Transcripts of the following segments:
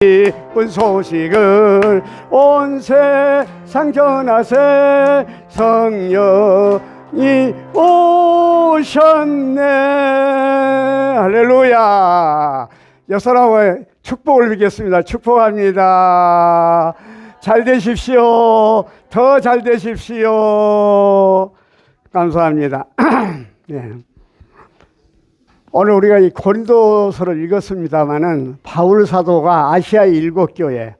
기쁜 소식을 온 세상 전하세. 성령이 오셨네. 할렐루야. 여러분의 축복을 빌겠습니다. 축복합니다. 잘 되십시오. 더 잘 되십시오. 감사합니다. 네. 오늘 우리가 이 고린도서를 읽었습니다마는 바울 사도가 아시아의 7교회,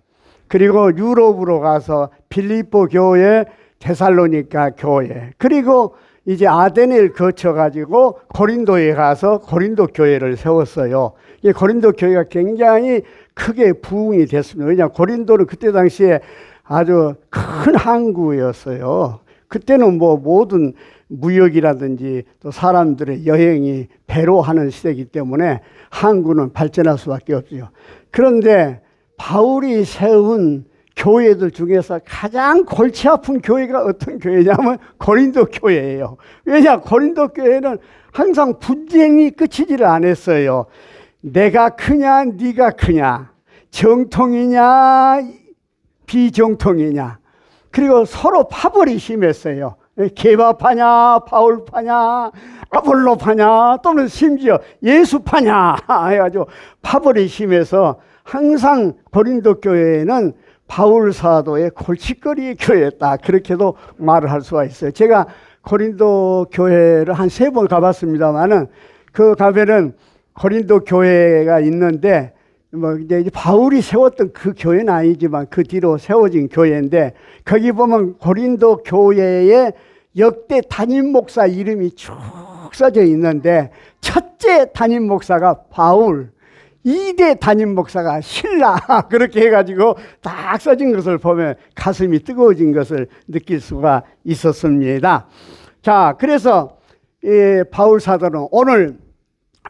그리고 유럽으로 가서 빌립보 교회, 데살로니가 교회, 그리고 이제 아테네를 거쳐가지고 고린도에 가서 고린도 교회를 세웠어요. 이 고린도 교회가 굉장히 크게 부흥이 됐습니다. 왜냐하면 고린도는 그때 당시에 아주 큰 항구였어요. 그때는 뭐 모든 무역이라든지 또 사람들의 여행이 배로 하는 시대이기 때문에 항구는 발전할 수밖에 없죠. 그런데 바울이 세운 교회들 중에서 가장 골치 아픈 교회가 어떤 교회냐면 고린도 교회예요. 왜냐? 고린도 교회는 항상 분쟁이 끝이지를 않았어요. 내가 크냐 네가 크냐, 정통이냐 비정통이냐, 그리고 서로 파벌이 심했어요. 게바파냐 바울파냐 아볼로파냐 또는 심지어 예수파냐 해가지고 파벌이 심해서 항상 고린도 교회는 바울 사도의 골칫거리 교회였다, 그렇게도 말을 할 수가 있어요. 제가 고린도 교회를 한 3번 가봤습니다만은 그 가면은 고린도 교회가 있는데 뭐 이제 바울이 세웠던 그 교회는 아니지만 그 뒤로 세워진 교회인데, 거기 보면 고린도 교회의 역대 담임 목사 이름이 쭉 써져 있는데, 첫째 담임 목사가 바울, 2대 담임 목사가 실라, 그렇게 해가지고 딱 써진 것을 보면 가슴이 뜨거워진 것을 느낄 수가 있었습니다. 자, 그래서 바울 사도는 오늘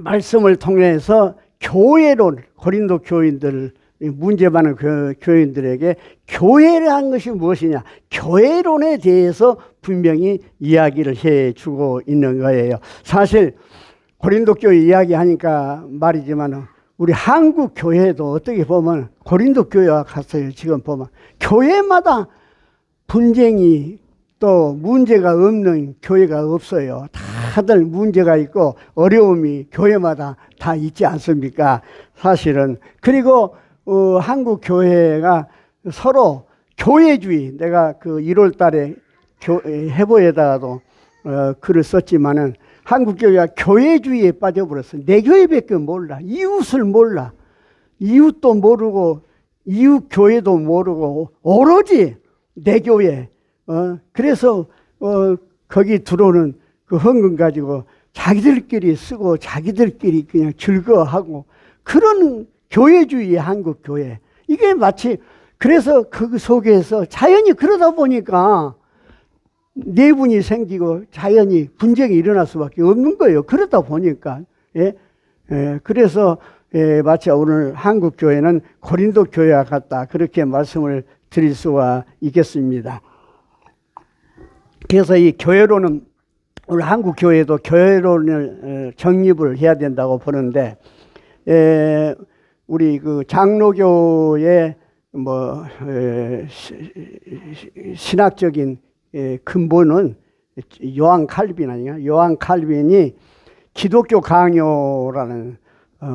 말씀을 통해서 교회론, 고린도 교인들, 문제 많은 교인들에게 교회라는 것이 무엇이냐, 교회론에 대해서 분명히 이야기를 해주고 있는 거예요. 사실 고린도 교회 이야기하니까 말이지만 우리 한국 교회도 어떻게 보면 고린도 교회와 같아요. 지금 보면 교회마다 분쟁이 또 문제가 없는 교회가 없어요. 다들 문제가 있고 어려움이 교회마다 다 있지 않습니까? 사실은. 그리고 한국 교회가 서로 교회주의, 내가 그 1월 달에 해보에다가도 글을 썼지만은 한국 교회가 교회주의에 빠져버렸어요. 내 교회밖에 몰라. 이웃을 몰라. 이웃도 모르고 이웃 교회도 모르고 오로지 내 교회. 그래서 거기 들어오는 그 헌금 가지고 자기들끼리 쓰고 자기들끼리 그냥 즐거워하고 그런 교회주의의 한국 교회. 이게 마치, 그래서 그 속에서 자연히 그러다 보니까 내분이 생기고 자연히 분쟁이 일어날 수밖에 없는 거예요. 그러다 보니까. 그래서 마치 오늘 한국 교회는 고린도 교회와 같다, 그렇게 말씀을 드릴 수가 있겠습니다. 그래서 이 교회론은 오늘 한국 교회도 교회론을 정립을 해야 된다고 보는데, 우리 그 장로교의 뭐 신학적인 근본은 요한 칼빈 아니냐? 요한 칼빈이 기독교 강요라는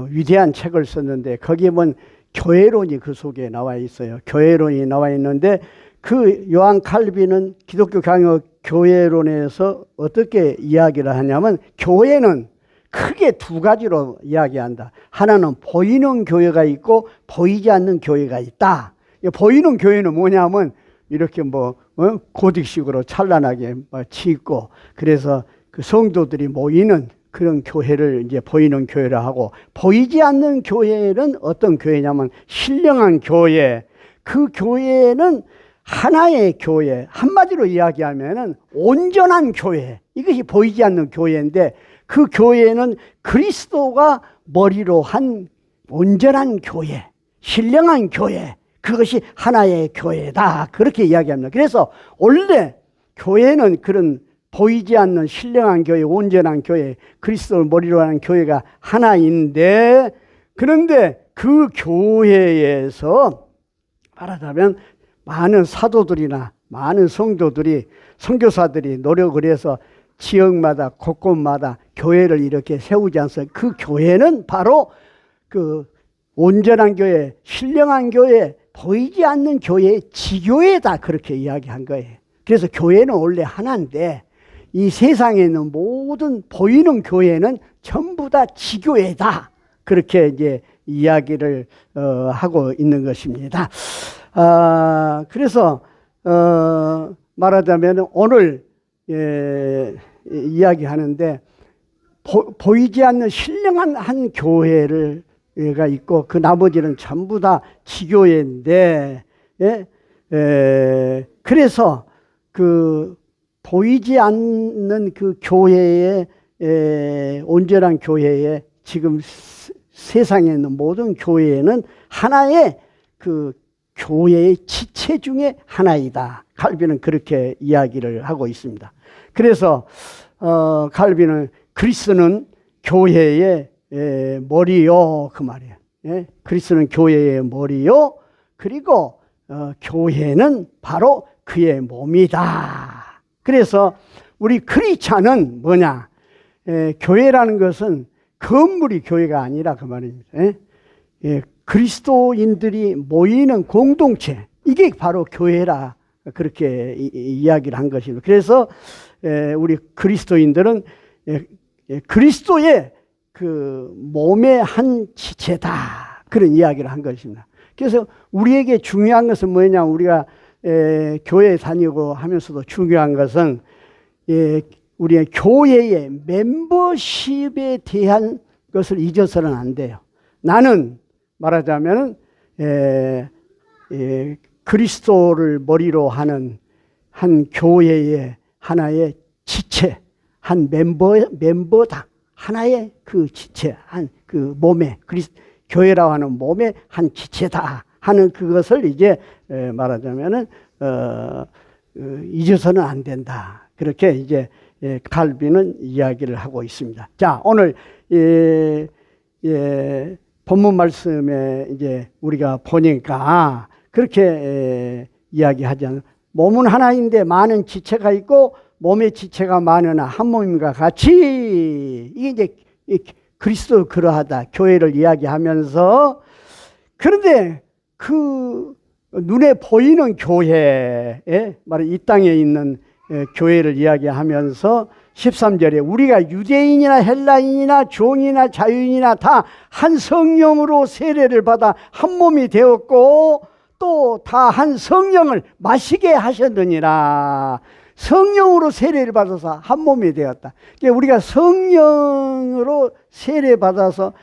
위대한 책을 썼는데, 거기에 보면 교회론이 그 속에 나와 있어요. 교회론이 나와 있는데, 그 요한 칼빈은 기독교 강요 교회론에서 어떻게 이야기를 하냐면, 교회는 크게 2가지로 이야기한다. 하나는 보이는 교회가 있고 보이지 않는 교회가 있다. 보이는 교회는 뭐냐면 이렇게 고딕식으로 찬란하게 짓고, 그래서 그 성도들이 모이는 그런 교회를 이제 보이는 교회라 하고, 보이지 않는 교회는 어떤 교회냐면 신령한 교회. 그 교회는 하나의 교회, 한마디로 이야기하면은 온전한 교회, 이것이 보이지 않는 교회인데, 그 교회는 그리스도가 머리로 한 온전한 교회, 신령한 교회, 그것이 하나의 교회다, 그렇게 이야기합니다. 그래서 원래 교회는 그런 보이지 않는 신령한 교회, 온전한 교회, 그리스도를 머리로 하는 교회가 하나인데, 그런데 그 교회에서 말하자면 많은 사도들이나 많은 성도들이, 선교사들이 노력을 해서 지역마다 곳곳마다 교회를 이렇게 세우지 않습니까? 그 교회는 바로 그 온전한 교회, 신령한 교회, 보이지 않는 교회의 지교회다, 그렇게 이야기한 거예요. 그래서 교회는 원래 하나인데 이 세상에 있는 모든 보이는 교회는 전부 다 지교회다, 그렇게 이제 이야기를 하고 있는 것입니다. 그래서 말하자면 오늘 이야기하는데 보이지 않는 신령한 한 교회가 있고 그 나머지는 전부 다 지교회인데, 그래서 그 보이지 않는 그 교회의 온전한 교회에 지금 세상에 있는 모든 교회는 하나의 그 교회의 지체 중에 하나이다. 칼빈은 그렇게 이야기를 하고 있습니다. 그래서 칼빈은 그리스도는 교회의 머리요, 그 말이에요. 그리스도는 교회의 머리요, 그리고 교회는 바로 그의 몸이다. 그래서 우리 크리스찬은 뭐냐? 교회라는 것은 건물이 교회가 아니라 그 말입니다. 그리스도인들이 모이는 공동체, 이게 바로 교회라, 그렇게 이야기를 한 것입니다. 그래서 우리 그리스도인들은 그리스도의 그 몸의 한 지체다, 그런 이야기를 한 것입니다. 그래서 우리에게 중요한 것은 뭐냐? 우리가 교회에 다니고 하면서도 중요한 것은 우리의 교회의 멤버십에 대한 것을 잊어서는 안 돼요. 나는 말하자면 그리스도를 머리로 하는 한 교회의 하나의 지체, 한 멤버다. 하나의 그 지체, 한 그 몸의 교회라고 하는 몸의 한 지체다 하는 그것을 이제 말하자면은 잊어서는 안 된다. 그렇게 이제 칼빈은 이야기를 하고 있습니다. 자, 오늘 본문 말씀에 이제 우리가 보니까 그렇게 이야기하잖아요. 몸은 하나인데 많은 지체가 있고 몸의 지체가 많으나 한 몸임과 같이, 이게 이제 그리스도 그러하다, 교회를 이야기하면서, 그런데 그 눈에 보이는 교회에, 말해 이 땅에 있는 교회를 이야기하면서 13절에 우리가 유대인이나 헬라인이나 종이나 자유인이나 다 한 성령으로 세례를 받아 한 몸이 되었고 또 다 한 성령을 마시게 하셨느니라. 성령으로 세례를 받아서 한 몸이 되었다. 그러니까 우리가 성령으로 세례받아서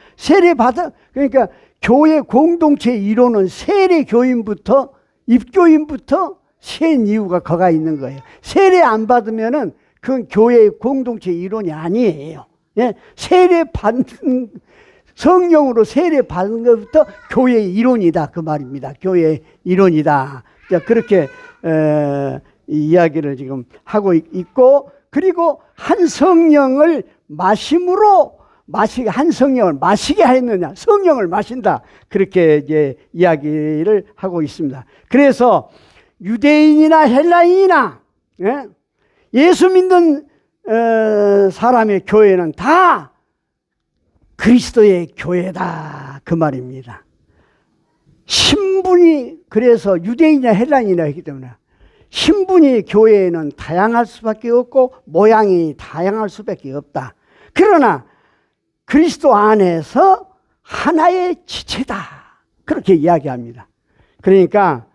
그러니까 교회 공동체 이론은 세례 교인부터 입교인부터 센 이유가 거가 있는 거예요. 세례 안 받으면은 그건 교회의 공동체 이론이 아니에요. 세례 받는, 성령으로 세례 받는 것부터 교회의 이론이다, 그 말입니다. 교회의 이론이다. 그렇게 이야기를 지금 하고 있고, 그리고 한 성령을 한 성령을 마시게 했느냐, 성령을 마신다, 그렇게 이제 이야기를 하고 있습니다. 그래서 유대인이나 헬라인이나 예수 믿는 사람의 교회는 다 그리스도의 교회다, 그 말입니다. 신분이, 그래서 유대인이나 헬라인이나 했기 때문에 신분이 교회에는 다양할 수밖에 없고 모양이 다양할 수밖에 없다. 그러나 그리스도 안에서 하나의 지체다, 그렇게 이야기합니다. 그러니까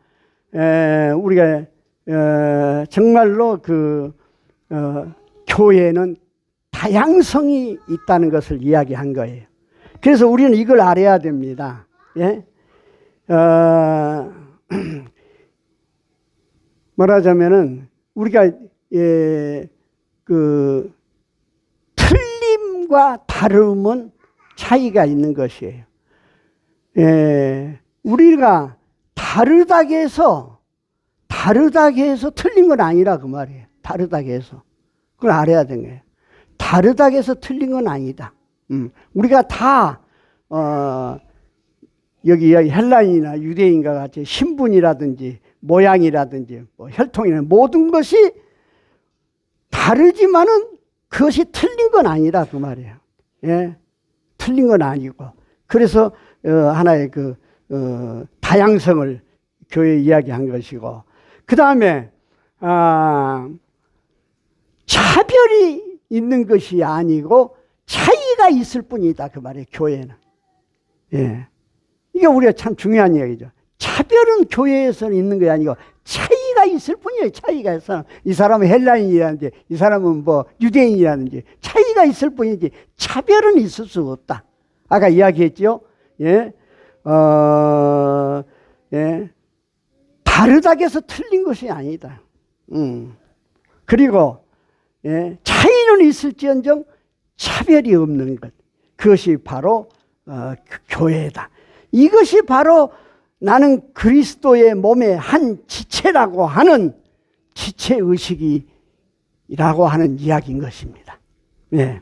우리가 정말로 교회는 다양성이 있다는 것을 이야기한 거예요. 그래서 우리는 이걸 알아야 됩니다. 말하자면은 우리가 틀림과 다름은 차이가 있는 것이에요. 우리가 다르다고 해서 틀린 건 아니라 그 말이에요. 다르다고 해서. 그걸 알아야 되는 거예요. 다르다고 해서 틀린 건 아니다. 우리가 다 여기 헬라인이나 유대인과 같이 신분이라든지 모양이라든지 뭐 혈통이나 모든 것이 다르지만은 그것이 틀린 건 아니다 그 말이에요. 예, 틀린 건 아니고 그래서 하나의 그 다양성을 교회에 이야기한 것이고 그 다음에 차별이 있는 것이 아니고 차이가 있을 뿐이다 그 말이에요. 교회는. 예, 이게 우리가 참 중요한 이야기죠. 차별은 교회에서는 있는 게 아니고 차이가 있을 뿐이에요. 차이가 있어. 이 사람은 헬라인이라든지 이 사람은 뭐 유대인이라든지 차이가 있을 뿐이지 차별은 있을 수 없다. 아까 이야기했죠. 예, 예, 다르다고 해서 틀린 것이 아니다. 그리고 예, 차이는 있을지언정 차별이 없는 것. 그것이 바로 교회다. 이것이 바로 나는 그리스도의 몸의 한 지체라고 하는 지체의식이라고 하는 이야기인 것입니다. 예.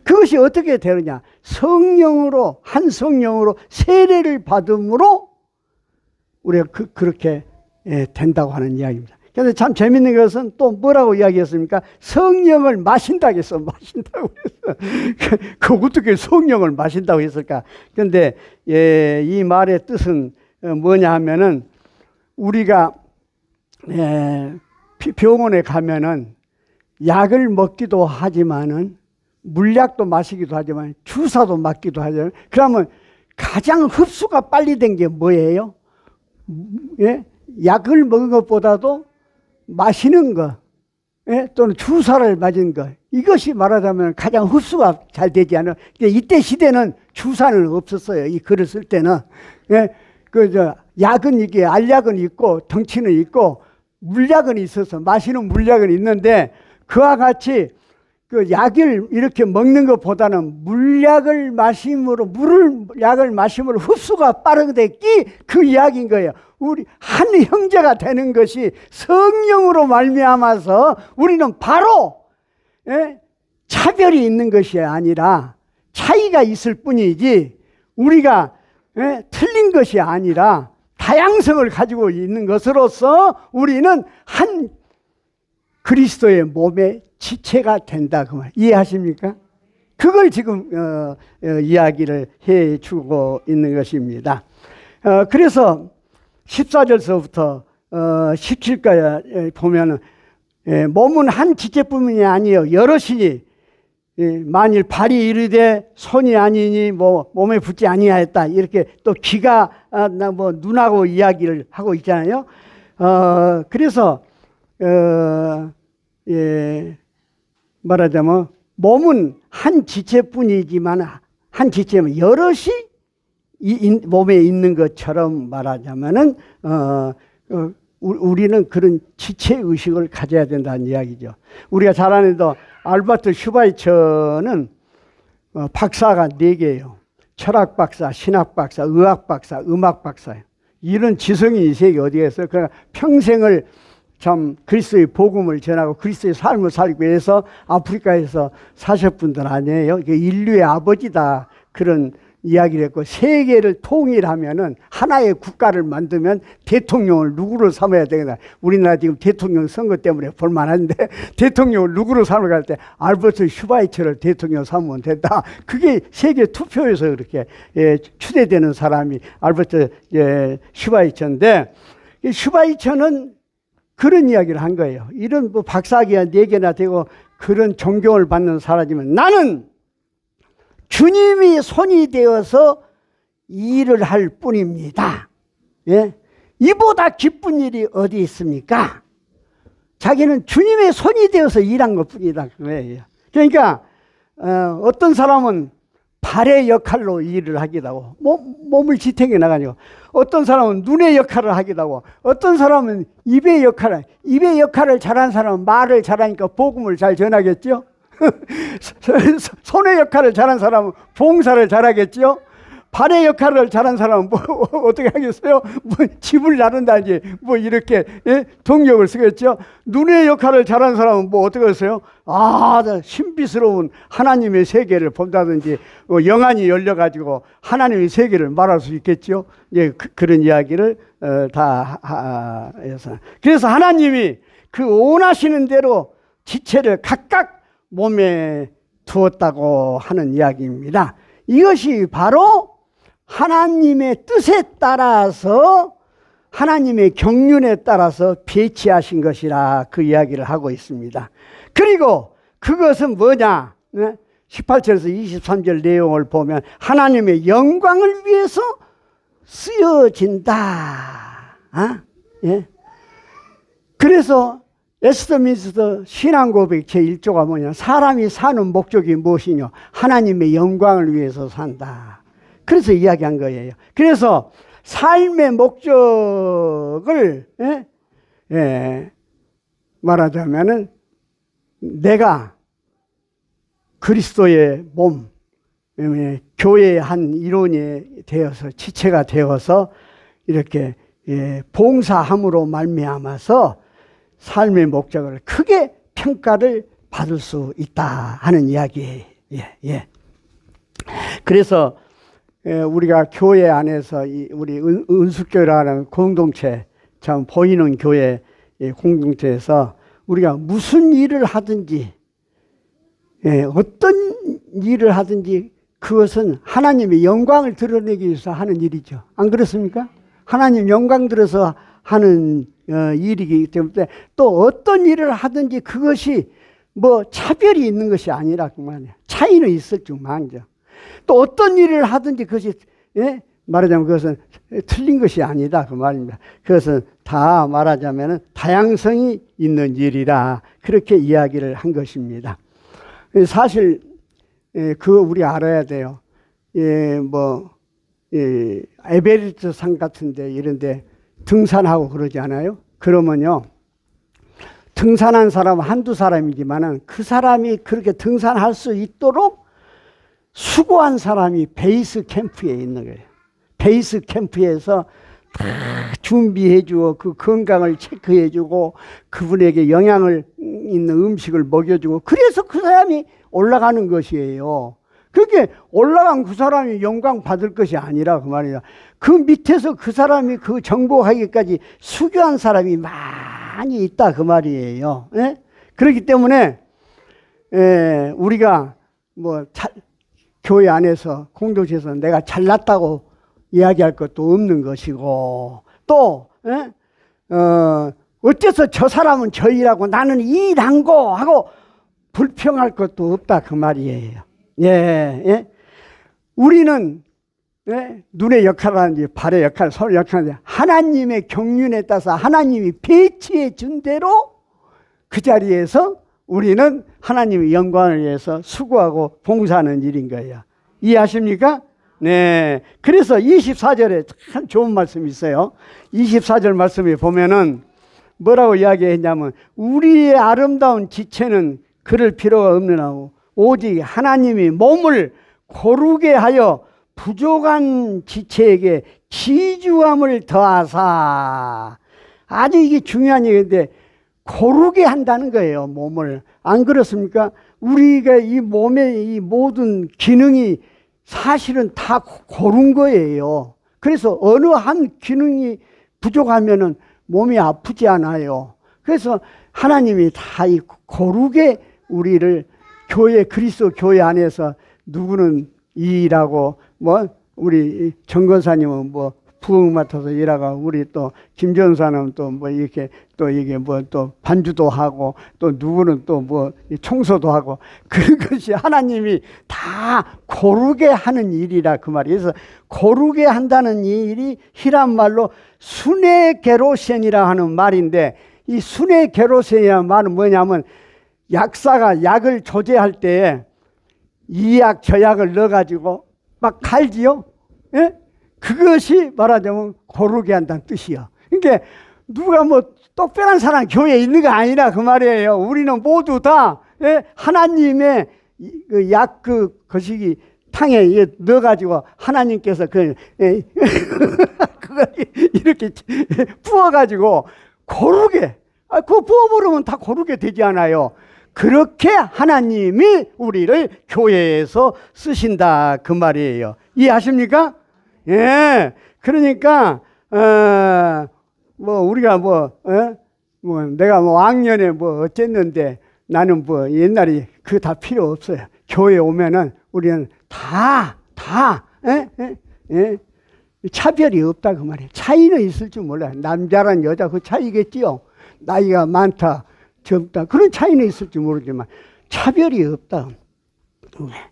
그것이 어떻게 되느냐? 성령으로, 한 성령으로 세례를 받음으로 우리가 그렇게 된다고 하는 이야기입니다. 그런데 참 재밌는 것은 또 뭐라고 이야기했습니까? 성령을 마신다고 했어. 마신다고 했어. 그 어떻게 성령을 마신다고 했을까? 그런데 이 말의 뜻은 뭐냐 하면은 우리가 병원에 가면은 약을 먹기도 하지만은 물약도 마시기도 하지만 주사도 맞기도 하잖아요. 그러면 가장 흡수가 빨리 된 게 뭐예요? 예? 약을 먹은 것보다도 마시는 거, 예? 또는 주사를 맞은 거, 이것이 말하자면 가장 흡수가 잘 되지 않아요. 이때 시대는 주사는 없었어요. 이 글을 쓸 때는. 예? 약은 이게 알약은 있고 덩치는 있고 물약은 있어서 마시는 물약은 있는데 그와 같이 그 약을 이렇게 먹는 것보다는 물약을 마심으로 약을 마심으로 흡수가 빠르게 그 이야기인 거예요. 우리 한 형제가 되는 것이 성령으로 말미암아서 우리는 바로 차별이 있는 것이 아니라 차이가 있을 뿐이지 우리가 틀린 것이 아니라 다양성을 가지고 있는 것으로서 우리는 한 그리스도의 몸의 지체가 된다 그 말 이해하십니까? 그걸 지금 이야기를 해주고 있는 것입니다. 그래서 14절서부터 17절까지 보면은 몸은 한 지체뿐만이 아니요 여럿이니 만일 발이 이르되 손이 아니니 뭐 몸에 붙지 아니하였다 이렇게 또 귀가 뭐 눈하고 이야기를 하고 있잖아요. 그래서 말하자면 몸은 한 지체뿐이지만 한 지체면 여럿이 몸에 있는 것처럼 말하자면은 우리는 그런 지체 의식을 가져야 된다는 이야기죠. 우리가 잘 아는 알버트 슈바이처는 박사가 4개예요. 철학 박사, 신학 박사, 의학 박사, 음악 박사예요. 이런 지성이 이 세계 어디에 있어요? 그러니까 평생을 참 그리스도의 복음을 전하고 그리스도의 삶을 살기 위해서 아프리카에서 사셨 분들 아니에요. 인류의 아버지다 그런 이야기를 했고 세계를 통일하면은 하나의 국가를 만들면 대통령을 누구를 삼아야 되겠다. 우리나라 지금 대통령 선거 때문에 볼만한데 대통령을 누구를 삼으러 갈 때 알버트 슈바이처를 대통령 삼으면 된다. 그게 세계 투표에서 그렇게 추대되는 사람이 알버트 슈바이처인데 슈바이처는 그런 이야기를 한 거예요. 이런 뭐 박사학위가 4개나 되고 그런 존경을 받는 사람이면 나는 주님이 손이 되어서 일을 할 뿐입니다. 예? 이보다 기쁜 일이 어디 있습니까? 자기는 주님의 손이 되어서 일한 것 뿐이다. 그러니까 어떤 사람은 발의 역할로 일을 하기도 하고 몸을 지탱해 나가죠. 어떤 사람은 눈의 역할을 하기도 하고 어떤 사람은 입의 역할을 잘한 사람은 말을 잘하니까 복음을 잘 전하겠죠. 손의 역할을 잘한 사람은 봉사를 잘하겠죠. 발의 역할을 잘한 사람은 뭐 어떻게 하겠어요? 뭐 집을 나른다든지 뭐 이렇게 동력을 쓰겠죠. 눈의 역할을 잘한 사람은 뭐 어떻게 하겠어요? 신비스러운 하나님의 세계를 본다든지 영안이 열려가지고 하나님의 세계를 말할 수 있겠죠. 그런 이야기를 다 해서, 그래서 하나님이 그 원하시는 대로 지체를 각각 몸에 두었다고 하는 이야기입니다. 이것이 바로 하나님의 뜻에 따라서, 하나님의 경륜에 따라서 배치하신 것이라 그 이야기를 하고 있습니다. 그리고 그것은 뭐냐? 18절에서 23절 내용을 보면 하나님의 영광을 위해서 쓰여진다. 그래서 에스더민스터 신앙고백 제1조가 뭐냐? 사람이 사는 목적이 무엇이냐? 하나님의 영광을 위해서 산다. 그래서 이야기한 거예요. 그래서 삶의 목적을 말하자면은 내가 그리스도의 몸, 교회의 한 일원이 되어서, 지체가 되어서 이렇게 봉사함으로 말미암아서 삶의 목적을 크게 평가를 받을 수 있다 하는 이야기예요. 그래서 우리가 교회 안에서 우리 은숙교회라는 공동체, 참 보이는 교회 공동체에서 우리가 무슨 일을 하든지, 어떤 일을 하든지 그것은 하나님의 영광을 드러내기 위해서 하는 일이죠. 안 그렇습니까? 하나님 영광 들어서 하는 일이기 때문에, 또 어떤 일을 하든지 그것이 뭐 차별이 있는 것이 아니라 그 말이야. 차이는 있을 줄 망정. 또 어떤 일을 하든지 그것이 말하자면 그것은 틀린 것이 아니다 그 말입니다. 그것은 다 말하자면 다양성이 있는 일이라 그렇게 이야기를 한 것입니다. 사실 그거 우리 알아야 돼요. 에베레스트 산 같은데 이런데 등산하고 그러지 않아요? 그러면요, 등산한 사람은 한두 사람이지만은 그 사람이 그렇게 등산할 수 있도록 수고한 사람이 베이스 캠프에 있는 거예요. 베이스 캠프에서 다 준비해주고 그 건강을 체크해주고 그분에게 영양을 있는 음식을 먹여주고, 그래서 그 사람이 올라가는 것이에요. 그게 올라간 그 사람이 영광 받을 것이 아니라 그 말이야. 그 밑에서 그 사람이 그 정복하기까지 수고한 사람이 많이 있다 그 말이에요. 그렇기 때문에 우리가 교회 안에서 공동체에서 내가 잘났다고 이야기할 것도 없는 것이고, 또 어째서 저 사람은 저 일하고 나는 이 일한 거 하고 불평할 것도 없다 그 말이에요. 우리는 눈의 역할이라든지 발의 역할, 손의 역할이라든지 하나님의 경륜에 따라서 하나님이 배치해 준 대로 그 자리에서 우리는 하나님의 영광을 위해서 수고하고 봉사하는 일인 거예요. 이해하십니까? 네. 그래서 24절에 참 좋은 말씀이 있어요. 24절 말씀에 보면은 뭐라고 이야기했냐면, 우리의 아름다운 지체는 그럴 필요가 없느냐, 오직 하나님이 몸을 고르게 하여 부족한 지체에게 지주함을 더하사. 아주 이게 중요한 얘기인데, 고르게 한다는 거예요, 몸을. 안 그렇습니까? 우리가 이 몸의 이 모든 기능이 사실은 다 고른 거예요. 그래서 어느 한 기능이 부족하면은 몸이 아프지 않아요. 그래서 하나님이 다 이 고르게 우리를 교회, 그리스도 교회 안에서 누구는 이 일하고, 우리 정건사님은 부엌 맡아서 일하고, 우리 또 김전사는 또 이렇게 또 이게 또 반주도 하고, 또 누구는 또 청소도 하고, 그런 것이 하나님이 다 고르게 하는 일이라 그 말이에요. 그래서 고르게 한다는 이 일이 히란 말로 수네게로센이라 하는 말인데, 이 수네게로센이라는 말은 뭐냐면, 약사가 약을 조제할 때 이 약 저 약을 넣어가지고 막 갈지요. 그것이 말하자면 고르게 한다는 뜻이요. 그러니까 누가 똑똑한 사람 교회에 있는 거 아니라 그 말이에요. 우리는 모두 다 하나님의 그 약 그 거시기 탕에 넣어가지고 하나님께서 그걸 이렇게 부어가지고 고르게, 그거 부어버리면 다 고르게 되지 않아요. 그렇게 하나님이 우리를 교회에서 쓰신다 그 말이에요. 이해하십니까? 예. 그러니까 뭐 우리가 뭐 내가 뭐 왕년에 뭐 어쨌는데 나는 뭐 옛날에 그거 다 필요 없어요. 교회 오면은 우리는 다 차별이 없다 그 말이에요. 차이는 있을 줄 몰라요. 남자랑 여자 그 차이겠지요. 나이가 많다 젊다 그런 차이는 있을지 모르지만 차별이 없다.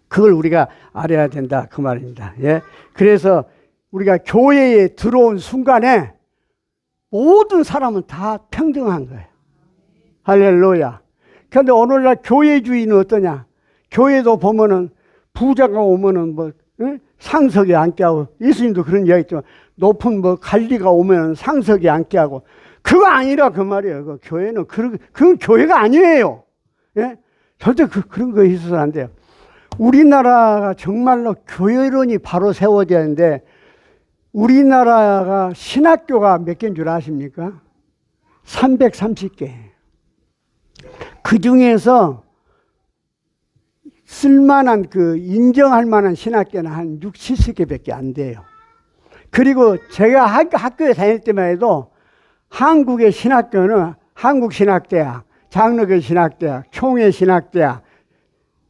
그걸 우리가 알아야 된다 그 말입니다. 예. 그래서 우리가 교회에 들어온 순간에 모든 사람은 다 평등한 거예요. 할렐루야. 그런데 오늘날 교회주의는 어떠냐? 교회도 보면은 부자가 오면은 뭐 상석에 앉게 하고, 예수님도 그런 이야기 했지만 높은 뭐 관리가 오면은 상석에 앉게 하고, 그거 아니라 그 말이에요. 그 교회는 그건 교회가 아니에요. 예? 절대 그런 거 있어서 안 돼요. 우리나라가 정말로 교회론이 바로 세워져야 하는데, 우리나라가 신학교가 몇 개인 줄 아십니까? 330개. 그 중에서 쓸만한 인정할 만한 신학교는 한 60, 70개밖에 안 돼요. 그리고 제가 학교에 다닐 때만 해도 한국의 신학교는 한국신학대학, 장로교 신학대학, 총회 신학대학,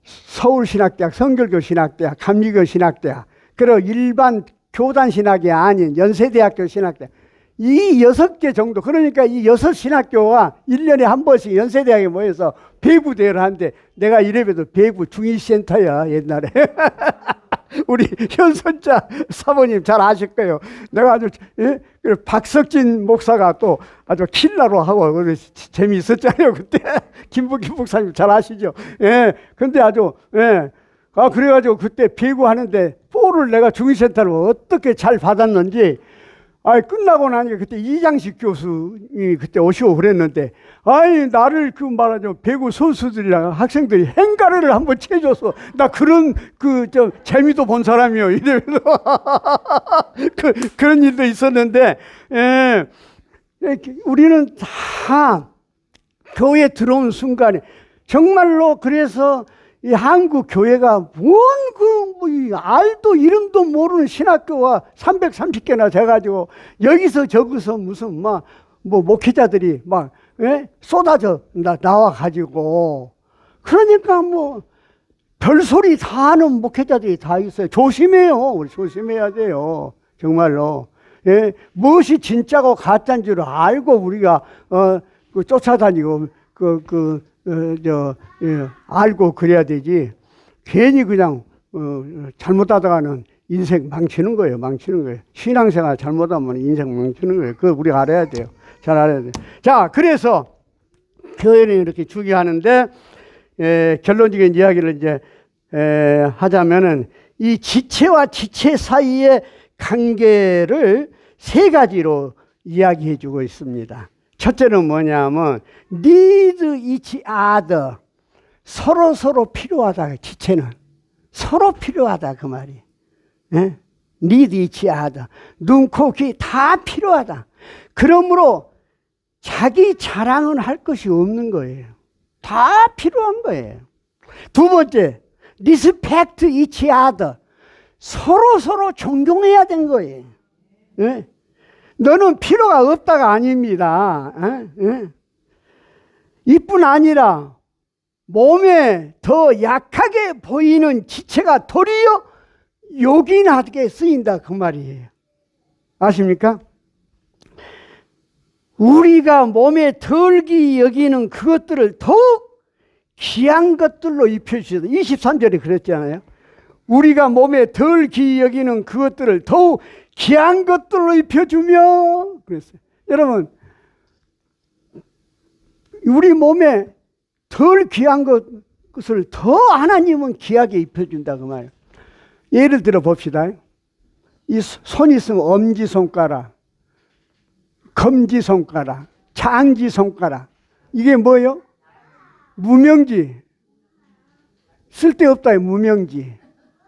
서울신학대학, 성결교 신학대학, 감리교 신학대학, 그리고 일반 교단 신학이 아닌 연세대학교 신학대학, 이 6개 정도, 그러니까 이 6신학교가 1년에 한 번씩 연세대학에 모여서 배구대회를 하는데, 내가 이래봬도 배구 중위센터야 옛날에. 우리 현선자 사모님 잘 아실 거예요. 내가 아주 박석진 목사가 또 아주 킬러로 하고 재미있었잖아요 그때. 김북기 목사님 잘 아시죠? 예. 근데 아주 그래가지고 그때 배구 하는데 볼을 내가 중위센터로 어떻게 잘 받았는지, 끝나고 나니까 그때 이장식 교수님이 그때 오시고 그랬는데, 나를 말하자면 배구 선수들이랑 학생들이 행가래를 한번 쳐줘서, 나 그런 재미도 본 사람이요. 이러면서. 그런 일도 있었는데, 예. 우리는 다 교회에 들어온 순간에, 정말로 그래서 이 한국 교회가 이 알도 이름도 모르는 신학교가 330개나 돼가지고 여기서 저기서 무슨 뭐 목회자들이 쏟아져 나와가지고, 그러니까 뭐 별소리 다 하는 목회자들이 다 있어요. 조심해요. 우리 조심해야 돼요. 정말로. 예, 무엇이 진짜고 가짜인 줄 알고 우리가 쫓아다니고 알고 그래야 되지. 괜히 그냥 잘못하다가는 인생 망치는 거예요. 신앙생활 잘못하면 인생 망치는 거예요. 그걸 우리가 알아야 돼요. 잘 알아야 돼요. 자, 그래서 교회는 이렇게 중요하는데, 결론적인 이야기를 이제 하자면은, 이 지체와 지체 사이의 관계를 3가지로 이야기해 주고 있습니다. 첫째는 뭐냐면 need each other, 서로 필요하다. 지체는 서로 필요하다 그 말이. 예? need each other, 눈, 코, 귀 다 필요하다. 그러므로 자기 자랑은 할 것이 없는 거예요. 다 필요한 거예요. 두 번째, respect each other, 서로 존경해야 되는 거예요. 예? 너는 필요가 없다가 아닙니다. 이뿐 아니라 몸에 더 약하게 보이는 지체가 도리어 요긴하게 쓰인다 그 말이에요. 아십니까? 우리가 몸에 덜기 여기는 그것들을 더욱 귀한 것들로 입혀주셔서 23절에 그랬잖아요. 우리가 몸에 덜기 여기는 그것들을 더욱 귀한 것들로 입혀주며 그랬어요. 여러분, 우리 몸에 덜 귀한 것을 더 하나님은 귀하게 입혀준다 그 말이에요. 예를 들어 봅시다. 이 손 있으면 엄지손가락, 검지손가락, 장지손가락, 이게 뭐예요? 무명지. 쓸데없다 무명지.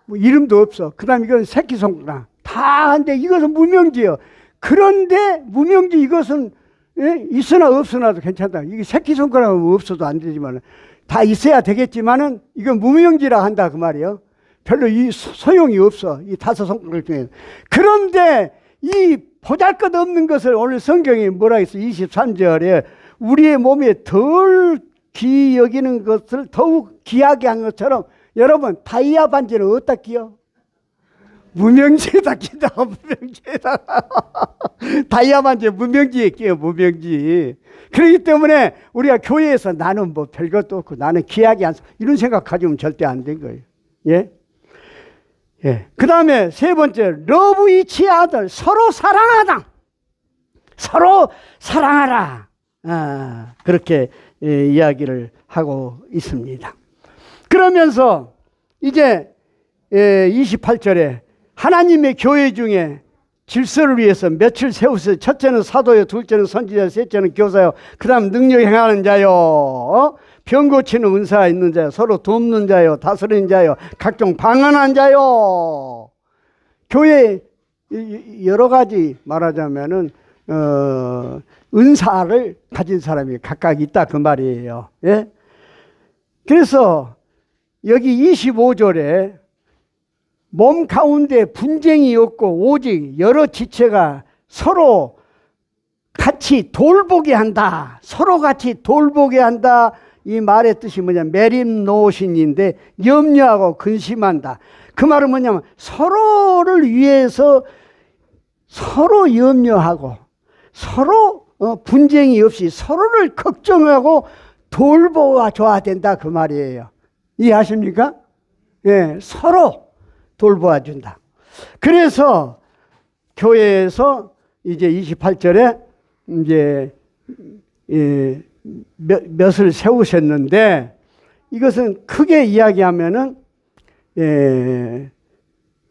뭐 이름도 없어. 그 다음에 이건 새끼손가락. 다 한데 이것은 무명지요. 그런데 무명지 이것은 있으나 없으나도 괜찮다. 이게 새끼손가락은 없어도 안 되지만 다 있어야 되겠지만은 이건 무명지라 한다 그 말이에요. 별로 이 소용이 없어. 이 5손가락 중에. 그런데 이 보잘것없는 것을 오늘 성경이 뭐라 했어? 23절에 우리의 몸에 덜 귀히 여기는 것을 더욱 귀하게 한 것처럼 여러분 다이아 반지는 어디다 끼요? 무명지에다 끼다. 무명지에다. 다이아 반지 무명지에 끼요. 무명지. 그렇기 때문에 우리가 교회에서 나는 뭐 별것도 없고 나는 귀하게 안 이런 생각 가지면 절대 안 된 거예요. 예? 예. 그 다음에 세 번째, 러브 이치 아들, 서로 사랑하다. 서로 사랑하라. 그렇게 이야기를 하고 있습니다. 그러면서 이제 28절에 하나님의 교회 중에 질서를 위해서 며칠 세우세요. 첫째는 사도요, 둘째는 선지자요, 셋째는 교사요, 그 다음 능력 행하는 자요, 병 고치는 은사가 있는 자요, 서로 돕는 자요, 다스리는 자요, 각종 방언한 자요. 교회 여러 가지 말하자면은 은사를 가진 사람이 각각 있다 그 말이에요. 예? 그래서 여기 25절에 몸 가운데 분쟁이 없고 오직 여러 지체가 서로 같이 돌보게 한다. 서로 같이 돌보게 한다. 이 말의 뜻이 뭐냐면 메림노신인데 염려하고 근심한다. 그 말은 뭐냐면 서로를 위해서 서로 염려하고 서로 분쟁이 없이 서로를 걱정하고 돌보아줘야 된다 그 말이에요. 이해하십니까? 예, 서로 돌보아준다. 그래서 교회에서 이제 28절에 이제 몇을 세우셨는데 이것은 크게 이야기하면은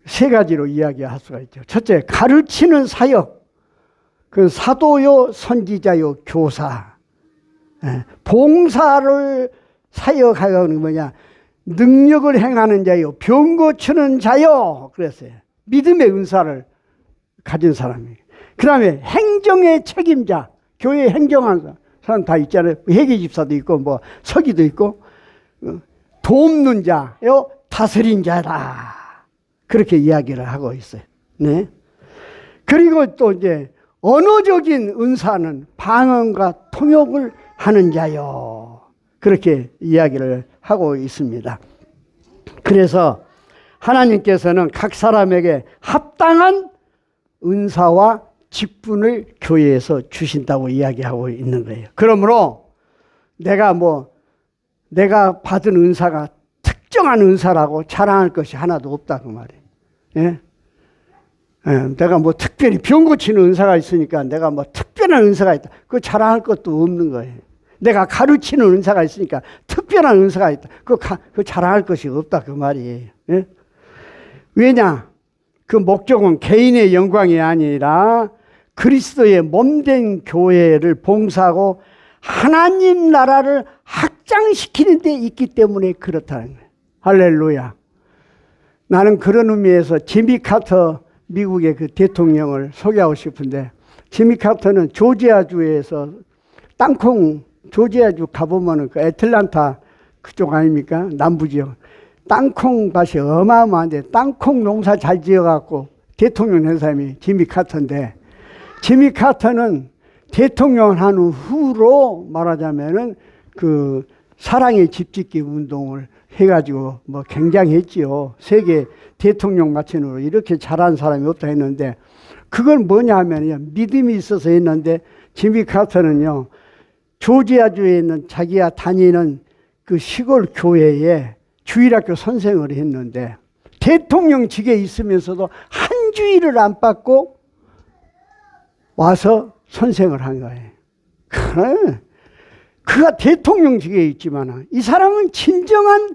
세 가지로 이야기할 수가 있죠. 첫째, 가르치는 사역. 그 사도요, 선지자요, 교사. 봉사를 사역하는 뭐냐? 능력을 행하는 자요, 병 고치는 자요. 그랬어요. 믿음의 은사를 가진 사람이에요. 그 다음에 행정의 책임자. 교회 행정하는 사람 다 있잖아요. 회계집사도 있고, 뭐, 서기도 있고, 돕는 자요, 다스린 자다. 그렇게 이야기를 하고 있어요. 네. 그리고 또 이제, 언어적인 은사는 방언과 통역을 하는 자요. 그렇게 이야기를 하고 있습니다. 그래서 하나님께서는 각 사람에게 합당한 은사와 직분을 교회에서 주신다고 이야기하고 있는 거예요. 그러므로 내가 받은 은사가 특정한 은사라고 자랑할 것이 하나도 없다 그 말이에요. 예? 내가 뭐 특별히 병 고치는 은사가 있으니까 내가 뭐 특별한 은사가 있다. 그거 자랑할 것도 없는 거예요. 내가 가르치는 은사가 있으니까 특별한 은사가 있다. 그거 자랑할 것이 없다 그 말이에요. 예? 왜냐? 그 목적은 개인의 영광이 아니라 그리스도의 몸된 교회를 봉사하고 하나님 나라를 확장시키는 데 있기 때문에 그렇다는 거예요. 할렐루야. 나는 그런 의미에서 지미 카터 미국의 그 대통령을 소개하고 싶은데, 지미 카터는 조지아주에서 조지아주 가보면은 그 애틀란타 그쪽 아닙니까? 남부지역. 땅콩밭이 어마어마한데 땅콩 농사 잘 지어갖고 대통령 된 사람이 지미 카터인데, 지미 카터는 대통령을 한 후로 말하자면은 그 사랑의 집짓기 운동을 해가지고 뭐 굉장했지요. 세계 대통령 마친으로 이렇게 잘한 사람이 없다 했는데, 그건 뭐냐 하면요, 믿음이 있어서 했는데, 지미 카터는요, 조지아주에 있는 자기가 다니는 그 시골 교회에 주일학교 선생을 했는데, 대통령직에 있으면서도 한 주일을 안 받고 와서 선생을 한 거예요. 그가 대통령직에 있지만 이 사람은 진정한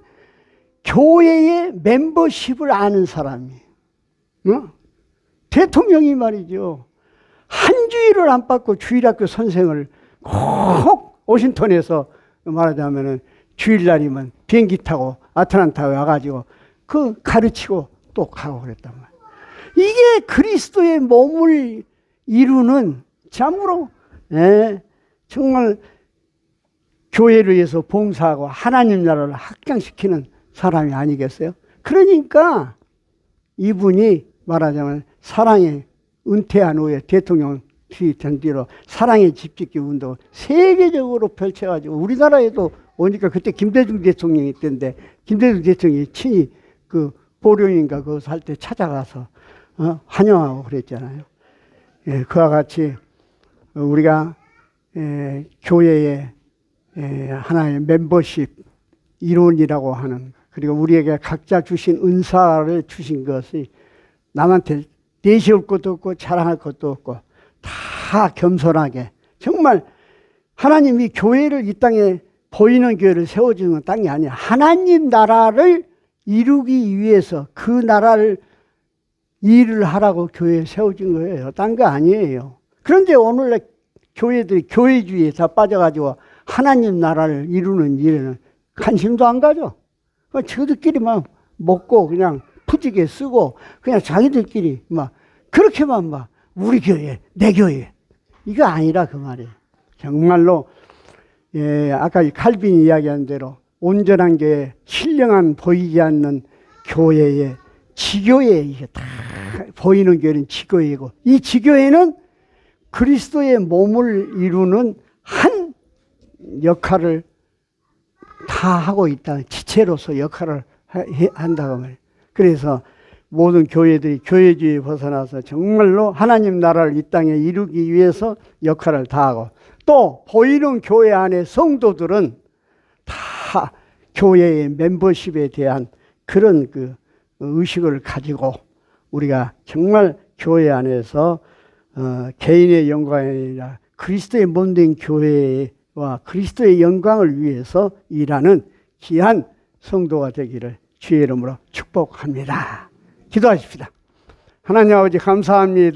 교회의 멤버십을 아는 사람이에요. 대통령이 말이죠, 한 주일을 안 받고 주일학교 선생을 꼭 워싱턴에서 말하자면 주일날이면 비행기 타고 아틀란타 와가지고 가르치고 또 가고 그랬단 말이에요. 이게 그리스도의 몸을 이루는 참으로 정말 교회를 위해서 봉사하고 하나님 나라를 확장시키는 사람이 아니겠어요? 그러니까 이분이 말하자면 사랑에 은퇴한 후에 대통령 된 뒤로 사랑의 집짓기 운동을 세계적으로 펼쳐가지고 우리나라에도 오니까 그때 김대중 대통령이 있던데 김대중 대통령이 친히 그 보령인가 그거 살 때 찾아가서 환영하고 그랬잖아요. 예, 그와 같이 우리가 교회의 하나의 멤버십 이론이라고 하는, 그리고 우리에게 각자 주신 은사를 주신 것이 남한테 내세울 것도 없고 자랑할 것도 없고 다 겸손하게, 정말 하나님이 교회를 이 땅에 보이는 교회를 세워주는 땅이 아니야. 하나님 나라를 이루기 위해서 그 나라를 일을 하라고 교회에 세워진 거예요. 딴 거 아니에요. 그런데 오늘날 교회들이 교회주의에 다 빠져가지고 하나님 나라를 이루는 일에는 관심도 안 가져. 저들끼리만 먹고 그냥 푸지게 쓰고 그냥 자기들끼리 막 그렇게만 막 우리 교회, 내 교회, 이거 아니라 그 말이에요. 정말로 아까 칼빈이 이야기한 대로 온전한 교회, 신령한 보이지 않는 교회에 지교회, 이게 다 보이는 교회는 지교회고, 이 지교회는 그리스도의 몸을 이루는 한 역할을 다 하고 있다. 지체로서 역할을 한다고 말이에요. 그래서 모든 교회들이 교회주의에 벗어나서 정말로 하나님 나라를 이 땅에 이루기 위해서 역할을 다하고, 또 보이는 교회 안에 성도들은 다 교회의 멤버십에 대한 그런 그 의식을 가지고 우리가 정말 교회 안에서 개인의 영광이 아니라 그리스도의 몸된 교회와 그리스도의 영광을 위해서 일하는 귀한 성도가 되기를 주의 이름으로 축복합니다. 기도하십시다. 하나님 아버지 감사합니다.